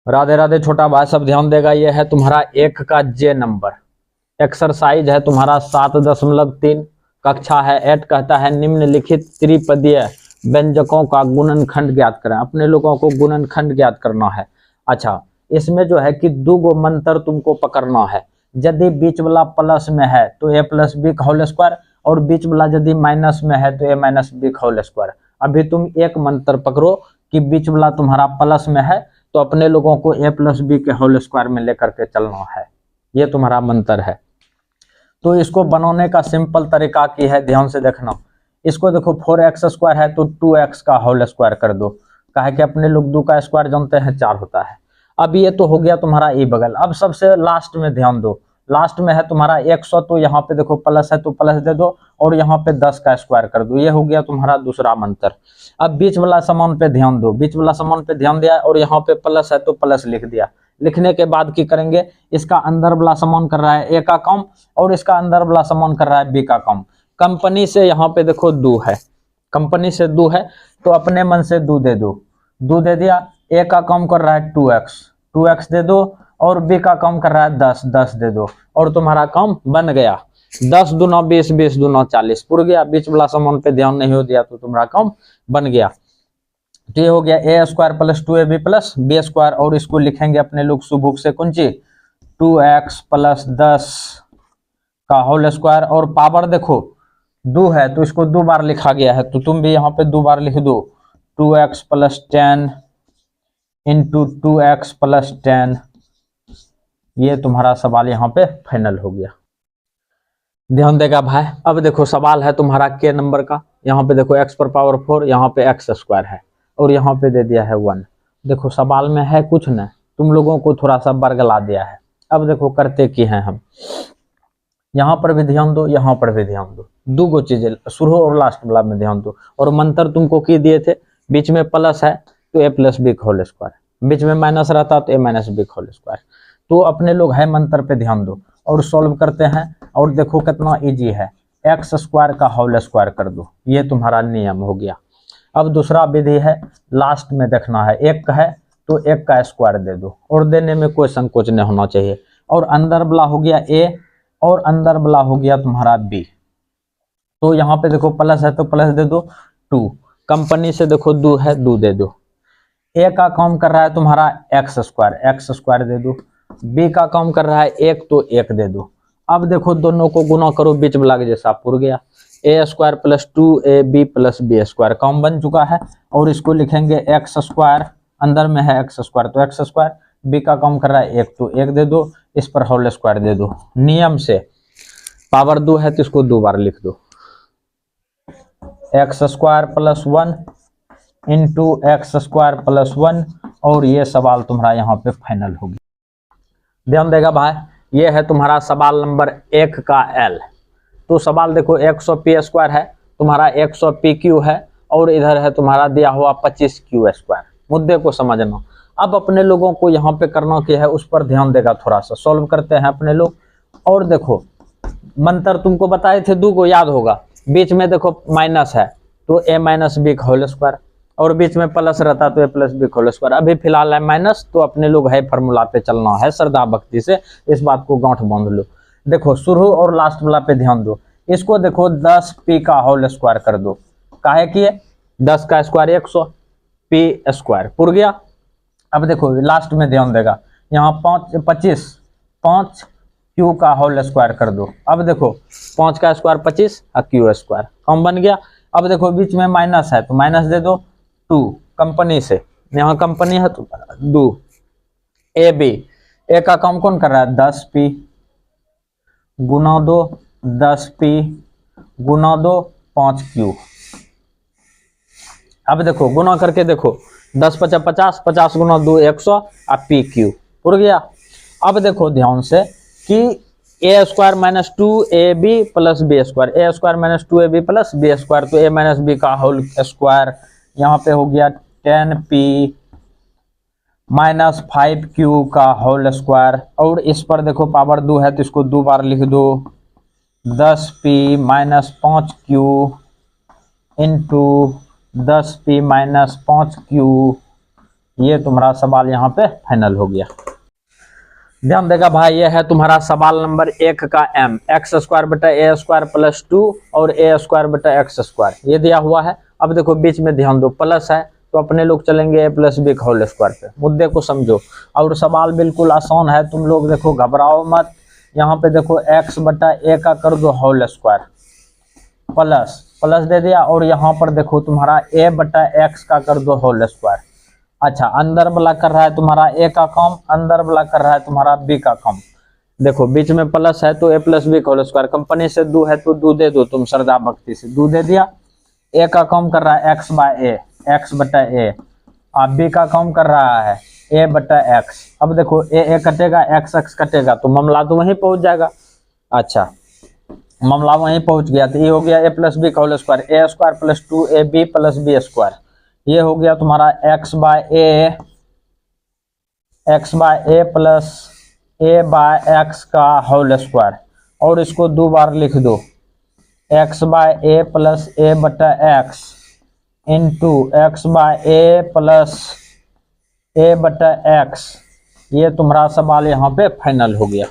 राधे राधे छोटा भाई, सब ध्यान देगा। ये है तुम्हारा 1 का जे नंबर। एक्सरसाइज है तुम्हारा 7.3। कक्षा है 8। कहता है निम्नलिखित त्रिपदीय व्यंजकों का गुणनखंड ज्ञात करें। अपने लोगों को गुणनखंड ज्ञात करना है। अच्छा, इसमें जो है कि दो गो मंत्र तुमको पकड़ना है। यदि बीच वाला प्लस में है तो a प्लस बी का होल स्क्वायर, और बीच वाला यदि माइनस में है तो a माइनस बी का होल स्क्वायर। अभी तुम एक मंत्र पकड़ो कि बीच वाला तुम्हारा प्लस में है तो अपने लोगों को a प्लस बी के होल स्क्वायर में लेकर के चलना है। ये तुम्हारा मंत्र है। तो इसको बनाने का सिंपल तरीका की है, ध्यान से देखना। इसको देखो 4x स्क्वायर है तो 2x का होल स्क्वायर कर दो। कहे कि अपने लोग 2 का स्क्वायर जानते हैं 4 होता है। अब ये तो हो गया तुम्हारा ए बगल। अब सबसे लास्ट में ध्यान दो, लास्ट में है तुम्हारा 100, तो यहाँ पे देखो प्लस है तो प्लस दे दो, और यहाँ पे 10 का स्क्वायर कर दो। ये हो गया तुम्हारा दूसरा मंत्र। अब बीच वाला समान पे ध्यान दो, बीच वाला समान पे ध्यान दिया और यहाँ पे प्लस है तो प्लस लिख दिया। लिखने के बाद की करेंगे, इसका अंदर वाला समान कर रहा है ए का कम, और इसका अंदर वाला समान कर रहा है बी का कम। कंपनी से यहाँ पे देखो 2 है, कंपनी से 2 है तो अपने मन से 2 दे दो। 2 दे दिया। ए का कम कर रहा है 2x दे दो, और बी का कम कर रहा है 10 दे दो, और तुम्हारा कम बन गया। 10 दूना 20, 20 दूना 40 पुर गया। बीच वाला समान पे ध्यान नहीं हो दिया तो तुम्हारा कम बन गया। तो ये हो गया A square plus 2ab plus B square, और इसको लिखेंगे अपने लोग सुबुक से कौन चीज 2x प्लस 10 का होल स्क्वायर, और पावर देखो 2 है तो इसको 2 बार लिखा गया है, तो तुम भी यहाँ पे 2 बार लिख दो। 2x plus 10 into 2x plus 10। ये तुम्हारा सवाल यहाँ पे फाइनल हो गया। ध्यान देगा भाई। अब देखो सवाल है तुम्हारा के नंबर का। यहाँ पे देखो x पर पावर 4, यहाँ पे x स्क्वायर है, और यहाँ पे दे दिया है 1। देखो सवाल में है कुछ न, तुम लोगों को थोड़ा सा बरगला दिया है। अब देखो करते की हैं हम। यहाँ पर भी ध्यान दो, यहाँ पर भी ध्यान दो। 2 गो चीजें शुरू और लास्ट वाला में ध्यान दो। और मंत्र तुमको की दिए थे, बीच में प्लस है तो a प्लस बी का होल स्क्वायर, बीच में माइनस रहता तो a माइनस बी का होल स्क्वायर। तो अपने लोग है मंत्र पे ध्यान दो और सॉल्व करते हैं। और देखो कितना इजी है, एक्स स्क्वायर का होल स्क्वायर कर दो। ये तुम्हारा नियम हो गया। अब दूसरा विधि है, लास्ट में देखना है। 1 है तो 1 का स्क्वायर दे दो, और देने में कोई संकोच नहीं होना चाहिए। और अंदर वाला हो गया a, और अंदर वाला हो गया तुम्हारा b। तो यहाँ पे देखो प्लस है तो प्लस दे दो 2। कंपनी से देखो 2 है, 2 दे दो। a का काम कर रहा है तुम्हारा x स्क्वायर दे दो। b का काम कर रहा है 1 तो 1 दे दो। अब देखो दोनों को गुना करो, बीच वाला के जैसा पुर गया। a square plus 2ab plus B square काम बन चुका है। और इसको लिखेंगे x स्क्वायर, अंदर में है x स्क्वायर तो x स्क्वायर, b का काम कर रहा है 1 तो 1 दे दो, इस पर होल स्क्वायर दे दो। नियम से पावर 2 है तो इसको 2 बार लिख दो। x square plus 1 into x square plus 1, और ये सवाल तुम्हारा यहाँ पे फाइनल होगी। ध्यान देगा भाई। ये है तुम्हारा सवाल नंबर 1 का L। तो सवाल देखो 100 पी स्क्वायर है, तुम्हारा 100 पी क्यू है, और इधर है तुम्हारा दिया हुआ 25 क्यू स्क्वायर। मुद्दे को समझना। अब अपने लोगों को यहाँ पे करना क्या है उस पर ध्यान देगा। थोड़ा सा सॉल्व करते हैं अपने लोग। और देखो मंत्र तुमको बताए थे 2 को, याद होगा। बीच में देखो माइनस है तो a माइनस बी का होल स्क्वायर, और बीच में प्लस रहता तो a प्लस बी का होल स्क्वायर। अभी फिलहाल है माइनस, तो अपने लोग है फॉर्मूला पे चलना है श्रद्धा भक्ति से। इस बात को गांठ बांध लो। देखो शुरू और लास्ट वाला पे ध्यान दो। इसको देखो 10 पी का होल स्क्वायर कर दो। काहे कि 10 का स्क्वायर 100 पी स्क्वायर पुर गया। अब देखो लास्ट में ध्यान देगा, यहाँ 5 क्यू का होल स्क्वायर कर दो। अब देखो 5 का स्क्वायर 25 और क्यू स्क्वायर कम बन गया। अब देखो बीच में माइनस है तो माइनस दे दो 2। कंपनी से यहाँ कंपनी है तो 2 ए बी। ए का काम कौन कर रहा है 10 पी गुना 2, 10 पी गुना 2 5 क्यू। अब देखो गुना करके देखो 10 50 50, 50 गुना 2 100 और पी क्यू उड़ गया। अब देखो ध्यान से कि A square minus 2ab plus B square, A square minus 2ab plus B square, तो a माइनस बी का होल स्क्वायर यहाँ पे हो गया 10p माइनस 5q का होल स्क्वायर। और इस पर देखो पावर 2 है तो इसको 2 बार लिख दो। 10p minus 5q into 10p minus 5q ये तुम्हारा सवाल यहाँ पे फाइनल हो गया। ध्यान देगा भाई, ये है तुम्हारा सवाल नंबर 1 का m, एक्स स्क्वायर बटा ए स्क्वायर प्लस 2 और ए स्क्वायर बटा एक्स स्क्वायर ये दिया हुआ है। अब देखो बीच में ध्यान दो, प्लस है तो अपने लोग चलेंगे ए प्लस बी का होल स्क्वायर पे। मुद्दे को समझो और सवाल बिल्कुल आसान है, तुम लोग देखो घबराओ मत। यहाँ पे देखो x बटा ए का कर दो होल स्क्वायर, प्लस प्लस दे दिया, और यहाँ पर देखो तुम्हारा a बटा एक्स का कर दो होल स्क्वायर। अच्छा, अंदर वाला कर रहा है तुम्हारा a का काम, अंदर वाला कर रहा है तुम्हारा b का काम। देखो बीच में प्लस है तो a प्लस बी का होल स्क्वायर, कंपनी से दू है तो दू दे दो, तुम श्रद्धा भक्ति से दू दे दिया। a का काम कर रहा है x बाय ए, एक्स बटा ए, आप b का काम कर रहा है a बटा एक्स। अब देखो a कटेगा, x कटेगा, तो मामला तो वहीं पहुंच जाएगा। अच्छा, मामला वहीं पहुंच गया तो ये हो गया a प्लस बी का whole square, A square plus 2ab plus B square. ये हो गया तुम्हारा x by A plus a by X का होल स्क्वायर, और इसको 2 बार लिख दो, x by A plus A बटा X into X by A plus A बटा एक्स। ये तुम्हारा सवाल यहाँ पे फाइनल हो गया।